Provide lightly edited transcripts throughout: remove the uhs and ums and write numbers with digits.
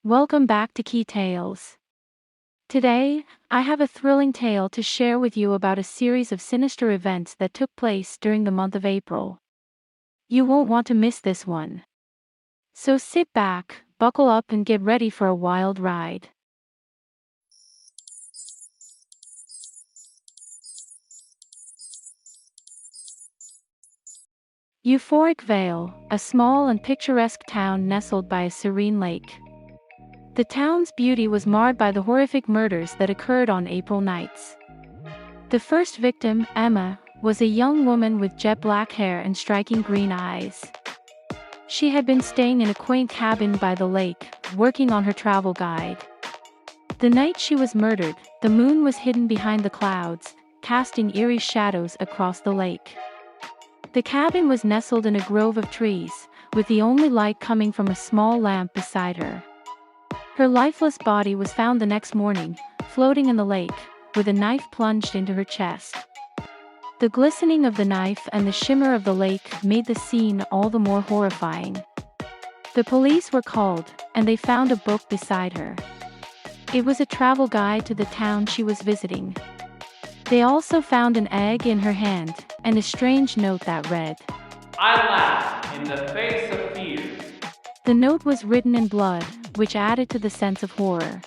Welcome back to Key Tales. Today, I have a thrilling tale to share with you about a series of sinister events that took place during the month of April. You won't want to miss this one. So sit back, buckle up, and get ready for a wild ride. Euphoric Vale, a small and picturesque town nestled by a serene lake. The town's beauty was marred by the horrific murders that occurred on April nights. The first victim, Emma, was a young woman with jet black hair and striking green eyes. She had been staying in a quaint cabin by the lake, working on her travel guide. The night she was murdered, the moon was hidden behind the clouds, casting eerie shadows across the lake. The cabin was nestled in a grove of trees, with the only light coming from a small lamp beside her. Her lifeless body was found the next morning, floating in the lake, with a knife plunged into her chest. The glistening of the knife and the shimmer of the lake made the scene all the more horrifying. The police were called, and they found a book beside her. It was a travel guide to the town she was visiting. They also found an egg in her hand, and a strange note that read, I laugh in the face of fear. The note was written in blood, which added to the sense of horror.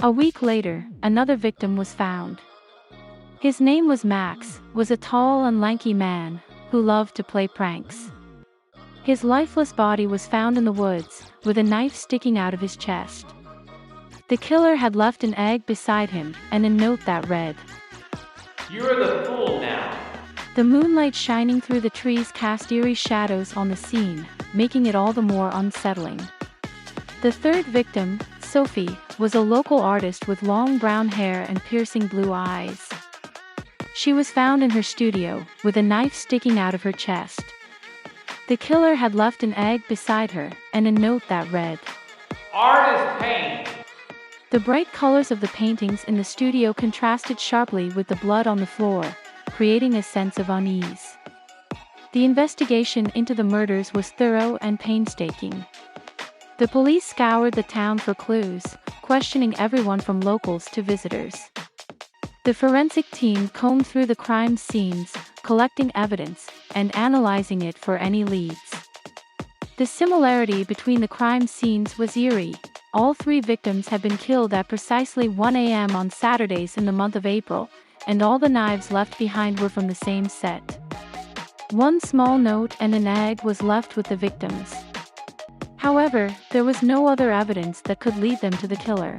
A week later, another victim was found. His name was Max, was a tall and lanky man, who loved to play pranks. His lifeless body was found in the woods, with a knife sticking out of his chest. The killer had left an egg beside him, and a note that read, You're the fool now. The moonlight shining through the trees cast eerie shadows on the scene, making it all the more unsettling. The third victim, Sophie, was a local artist with long brown hair and piercing blue eyes. She was found in her studio, with a knife sticking out of her chest. The killer had left an egg beside her, and a note that read, Art is pain. The bright colors of the paintings in the studio contrasted sharply with the blood on the floor, creating a sense of unease. The investigation into the murders was thorough and painstaking. The police scoured the town for clues, questioning everyone from locals to visitors. The forensic team combed through the crime scenes, collecting evidence, and analyzing it for any leads. The similarity between the crime scenes was eerie. All three victims had been killed at precisely 1 a.m. on Saturdays in the month of April, and all the knives left behind were from the same set. One small note and an egg was left with the victims. However, there was no other evidence that could lead them to the killer.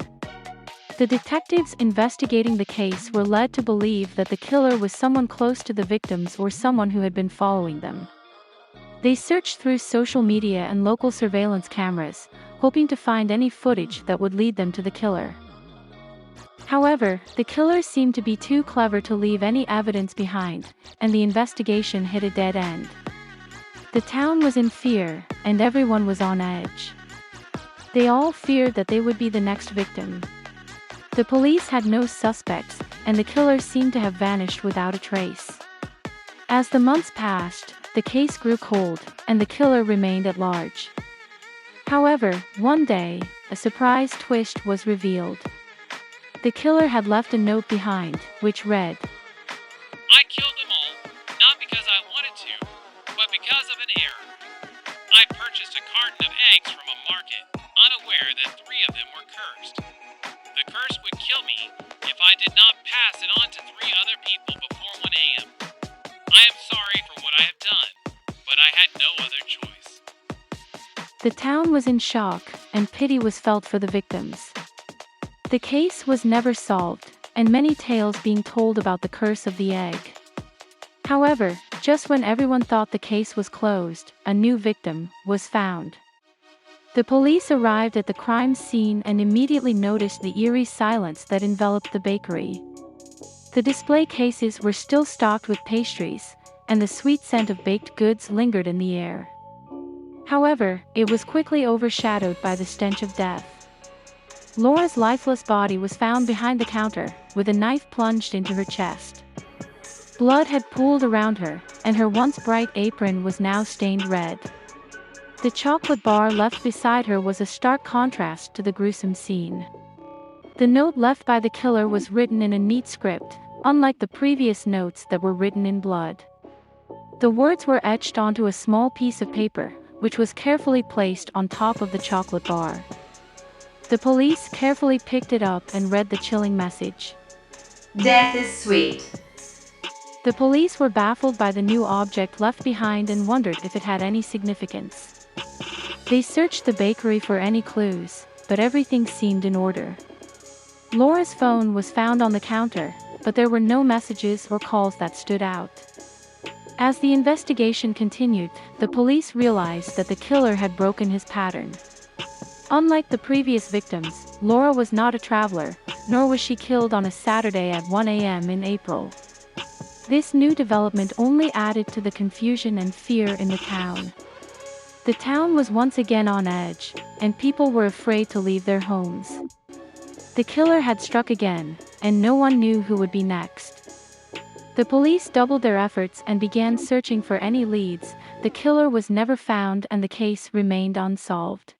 The detectives investigating the case were led to believe that the killer was someone close to the victims or someone who had been following them. They searched through social media and local surveillance cameras, hoping to find any footage that would lead them to the killer. However, the killer seemed to be too clever to leave any evidence behind, and the investigation hit a dead end. The town was in fear, and everyone was on edge. They all feared that they would be the next victim. The police had no suspects, and the killer seemed to have vanished without a trace. As the months passed, the case grew cold, and the killer remained at large. However, one day, a surprise twist was revealed. The killer had left a note behind, which read, I killed them all, not because I wanted to, but because of an error. I purchased a carton of eggs from a market, unaware that 3 of them were cursed. The curse would kill me if I did not pass it on to 3 other people before 1 a.m. I am sorry for what I have done, but I had no other choice. The town was in shock, and pity was felt for the victims. The case was never solved, and many tales being told about the curse of the egg. However, just when everyone thought the case was closed, a new victim was found. The police arrived at the crime scene and immediately noticed the eerie silence that enveloped the bakery. The display cases were still stocked with pastries, and the sweet scent of baked goods lingered in the air. However, it was quickly overshadowed by the stench of death. Laura's lifeless body was found behind the counter, with a knife plunged into her chest. Blood had pooled around her, and her once bright apron was now stained red. The chocolate bar left beside her was a stark contrast to the gruesome scene. The note left by the killer was written in a neat script, unlike the previous notes that were written in blood. The words were etched onto a small piece of paper, which was carefully placed on top of the chocolate bar. The police carefully picked it up and read the chilling message. Death is sweet. The police were baffled by the new object left behind and wondered if it had any significance. They searched the bakery for any clues, but everything seemed in order. Laura's phone was found on the counter, but there were no messages or calls that stood out. As the investigation continued, the police realized that the killer had broken his pattern. Unlike the previous victims, Laura was not a traveler, nor was she killed on a Saturday at 1 a.m. in April. This new development only added to the confusion and fear in the town. The town was once again on edge, and people were afraid to leave their homes. The killer had struck again, and no one knew who would be next. The police doubled their efforts and began searching for any leads. The killer was never found and the case remained unsolved.